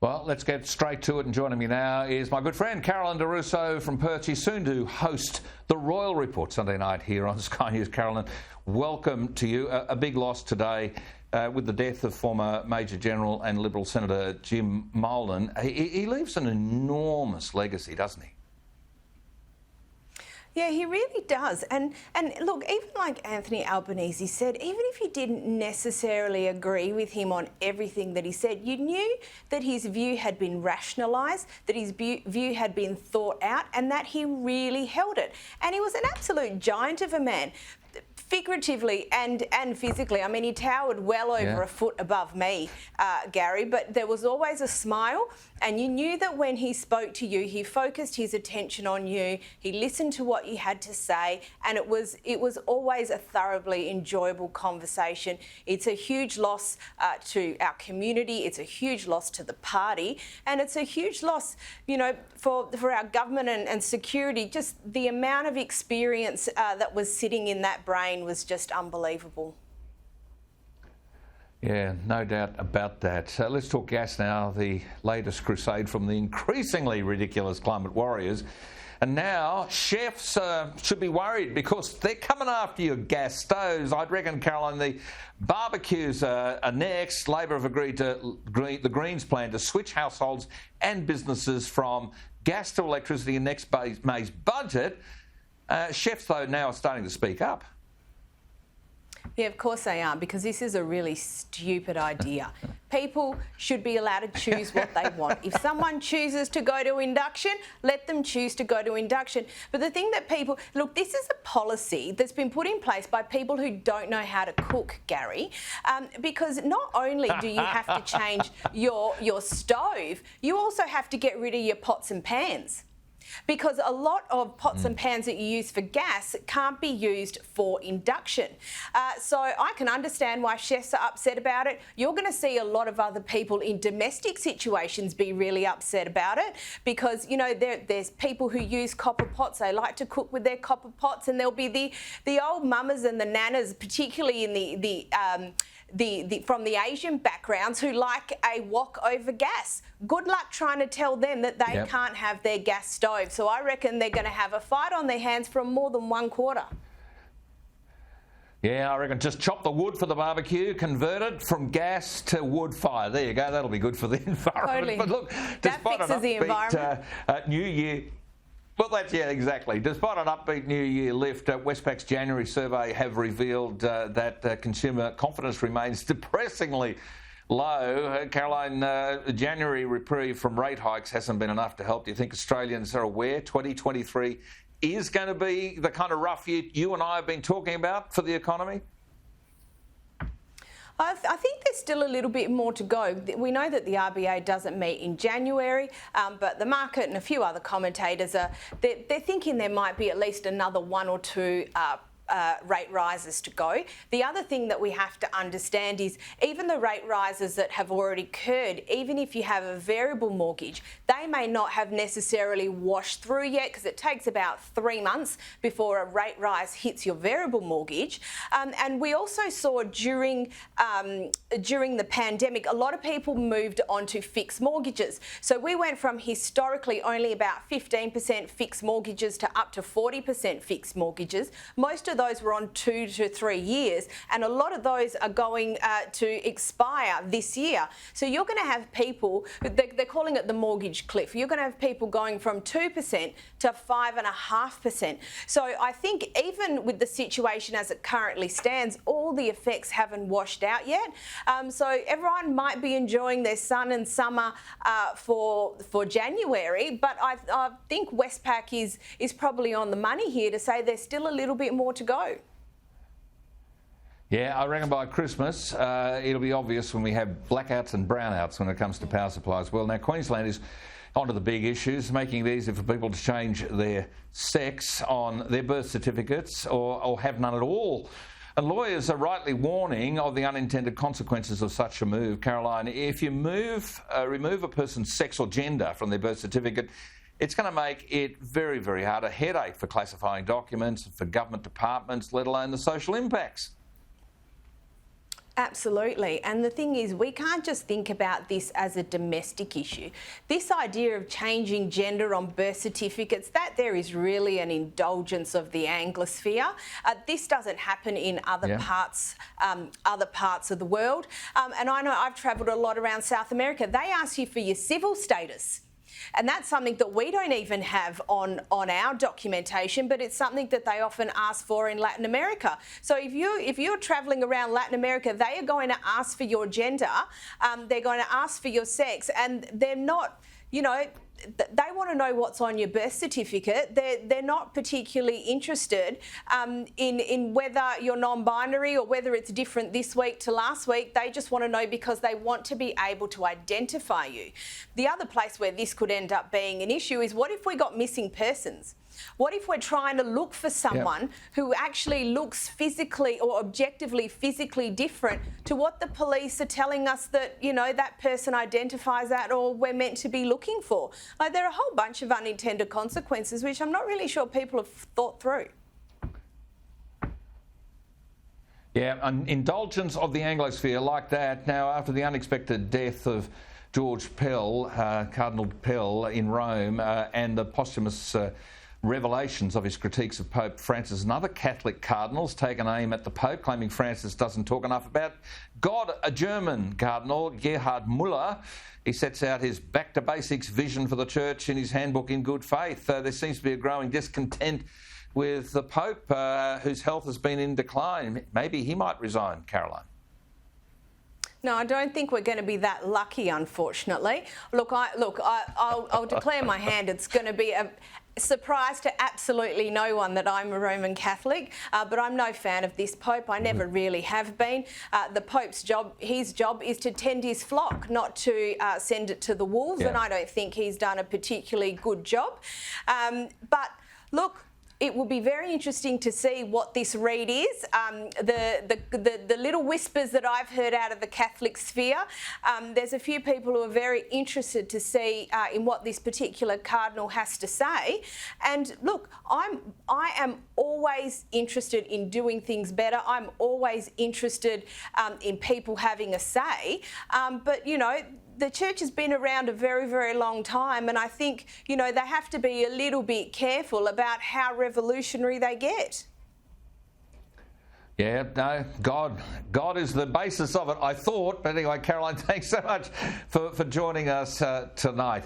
Well, let's get straight to it, and joining me now is my good friend Caroline Di Russo from Perth. She's soon to host the Royal Report Sunday night here on Sky News. Caroline, welcome to you. A big loss today with the death of former Major General and Liberal Senator Jim Mullen. He leaves an enormous legacy, doesn't he? Yeah, he really does. And look, even like Anthony Albanese said, even if you didn't necessarily agree with him on everything that he said, you knew that his view had been rationalised, that his view had been thought out, and that he really held it. And he was an absolute giant of a man. Figuratively and physically. I mean, he towered well over a foot above me, Gary, but there was always a smile, and you knew that when he spoke to you, he focused his attention on you, he listened to what you had to say, and it was always a thoroughly enjoyable conversation. It's a huge loss to our community, it's a huge loss to the party, and it's a huge loss, you know, for our government and security. Just the amount of experience that was sitting in that brain was just unbelievable. Yeah, no doubt about that. Let's talk gas now, the latest crusade from the increasingly ridiculous climate warriors. And now chefs should be worried because they're coming after your gas stoves. I'd reckon, Caroline, the barbecues are next. Labor have agreed to the Greens plan to switch households and businesses from gas to electricity in next May's budget. Chefs, though, now are starting to speak up. Yeah, of course they are, because this is a really stupid idea. People should be allowed to choose what they want. If someone chooses to go to induction, let them choose to go to induction. But the thing that people... Look, this is a policy that's been put in place by people who don't know how to cook, Gary, because not only do you have to change your stove, you also have to get rid of your pots and pans. Because a lot of pots and pans that you use for gas can't be used for induction. So I can understand why chefs are upset about it. You're going to see a lot of other people in domestic situations be really upset about it because, you know, there's people who use copper pots. They like to cook with their copper pots, and there'll be the old mamas and the nanas, particularly in from the Asian backgrounds, who like a wok over gas. Good luck trying to tell them that they can't have their gas stove. So I reckon they're going to have a fight on their hands for more than one quarter. Yeah, I reckon just chop the wood for the barbecue, convert it from gas to wood fire. There you go. That'll be good for the environment. Totally. But look, that fixes the environment. New Year. Well, exactly. Despite an upbeat New Year lift, Westpac's January survey have revealed that consumer confidence remains depressingly low. Caroline, January reprieve from rate hikes hasn't been enough to help. Do you think Australians are aware 2023 is going to be the kind of rough year you and I have been talking about for the economy? I think there's still a little bit more to go. We know that the RBA doesn't meet in January, but the market and a few other commentators they're thinking there might be at least another one or two rate rises to go. The other thing that we have to understand is even the rate rises that have already occurred, even if you have a variable mortgage, they may not have necessarily washed through yet because it takes about 3 months before a rate rise hits your variable mortgage. And we also saw during the pandemic, a lot of people moved on to fixed mortgages. So we went from historically only about 15% fixed mortgages to up to 40% fixed mortgages. Most of those were on 2 to 3 years, and a lot of those are going to expire this year. So you're going to have people, they're calling it the mortgage cliff. You're going to have people going from 2% to 5.5%. So I think even with the situation as it currently stands, all the effects haven't washed out yet. So everyone might be enjoying their sun and summer for January, but I think Westpac is probably on the money here to say there's still a little bit more to go. Yeah, I reckon by Christmas it'll be obvious when we have blackouts and brownouts when it comes to power supplies. Well, now Queensland is onto the big issues, making it easy for people to change their sex on their birth certificates or have none at all. And lawyers are rightly warning of the unintended consequences of such a move. Caroline, if you remove a person's sex or gender from their birth certificate, it's going to make it very, very hard, a headache for classifying documents, for government departments, let alone the social impacts. Absolutely. And the thing is, we can't just think about this as a domestic issue. This idea of changing gender on birth certificates, that there is really an indulgence of the Anglosphere. This doesn't happen in other parts of the world. And I know I've travelled a lot around South America. They ask you for your civil status. And that's something that we don't even have on our documentation, but it's something that they often ask for in Latin America. So if you're travelling around Latin America, they are going to ask for your gender, they're going to ask for your sex, and they're not, they want to know what's on your birth certificate. They're not particularly interested in whether you're non-binary or whether it's different this week to last week. They just want to know because they want to be able to identify you. The other place where this could end up being an issue is, what if we got missing persons? What if we're trying to look for someone who actually looks physically or objectively physically different to what the police are telling us that, that person identifies at or we're meant to be looking for? Like, there are a whole bunch of unintended consequences which I'm not really sure people have thought through. Yeah, an indulgence of the Anglosphere like that. Now, after the unexpected death of George Pell, Cardinal Pell in Rome, and the posthumous revelations of his critiques of Pope Francis, and other Catholic cardinals taken aim at the Pope, claiming Francis doesn't talk enough about God. A German cardinal, Gerhard Müller, he sets out his back to basics vision for the Church in his handbook In Good Faith. There seems to be a growing discontent with the Pope, whose health has been in decline. Maybe he might resign, Caroline. No, I don't think we're going to be that lucky, unfortunately. I'll declare my hand. It's going to be a surprise to absolutely no one that I'm a Roman Catholic, but I'm no fan of this Pope. I never really have been. The Pope's job, his job is to tend his flock, not to send it to the wolves, and I don't think he's done a particularly good job. But look, it will be very interesting to see what this read is. The little whispers that I've heard out of the Catholic sphere, there's a few people who are very interested to see in what this particular cardinal has to say. And look, I am always interested in doing things better. I'm always interested in people having a say. But, the Church has been around a very, very long time, and I think, they have to be a little bit careful about how revolutionary they get. Yeah, no, God is the basis of it, I thought. But anyway, Caroline, thanks so much for joining us tonight.